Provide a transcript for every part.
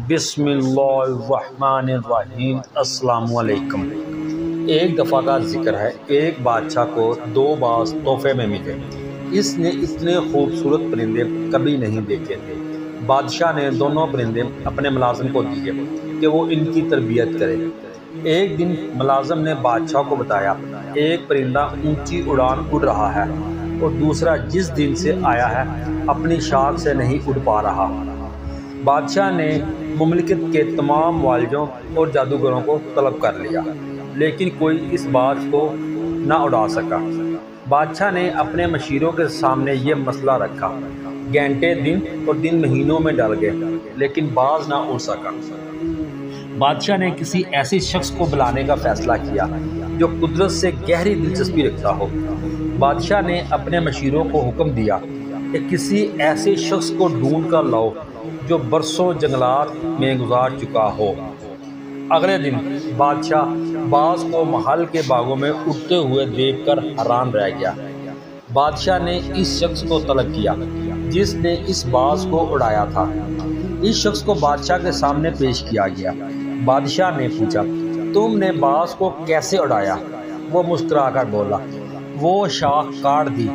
بسم اللہ الرحمن الرحیم۔ السلام علیکم۔ ایک دفعہ کا ذکر ہے، ایک بادشاہ کو دو باز تحفے میں ملے۔ اس نے اتنے خوبصورت پرندے کبھی نہیں دیکھے تھے۔ بادشاہ نے دونوں پرندے اپنے ملازم کو دیے کہ وہ ان کی تربیت کرے۔ ایک دن ملازم نے بادشاہ کو بتایا، ایک پرندہ اونچی اڑان اڑ رہا ہے اور دوسرا جس دن سے آیا ہے اپنی شاخ سے نہیں اڑ پا رہا۔ بادشاہ نے مملکت کے تمام معالجوں اور جادوگروں کو طلب کر لیا، لیکن کوئی اس باز کو نہ اڑا سکا۔ بادشاہ نے اپنے مشیروں کے سامنے یہ مسئلہ رکھا۔ گھنٹے دن اور دن مہینوں میں ڈل گئے، لیکن باز نہ اڑ سکا۔ بادشاہ نے کسی ایسے شخص کو بلانے کا فیصلہ کیا جو قدرت سے گہری دلچسپی رکھتا ہو۔ بادشاہ نے اپنے مشیروں کو حکم دیا کہ کسی ایسے شخص کو ڈھونڈ کر لاؤ جو برسوں جنگلات میں گزار چکا ہو۔ اگلے دن بادشاہ باز کو محل کے باغوں میں اڑتے ہوئے دیکھ کر حیران رہ گیا۔ بادشاہ نے اس شخص کو طلب کیا جس نے اس باز کو اڑایا تھا۔ اس شخص کو بادشاہ کے سامنے پیش کیا گیا۔ بادشاہ نے پوچھا، تم نے باز کو کیسے اڑایا؟ وہ مسکرا کر بولا، وہ شاخ کاٹ دی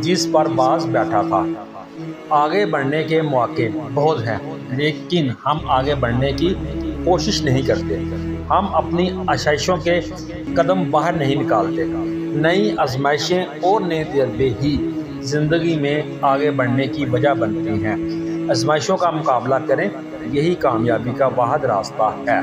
جس پر باز بیٹھا تھا۔ آگے بڑھنے کے مواقع بہت ہیں، لیکن ہم آگے بڑھنے کی کوشش نہیں کرتے۔ ہم اپنی آشائشوں کے قدم باہر نہیں نکالتے۔ نئی آزمائشیں اور نئے تجربے ہی زندگی میں آگے بڑھنے کی وجہ بنتی ہیں۔ آزمائشوں کا مقابلہ کریں، یہی کامیابی کا واحد راستہ ہے۔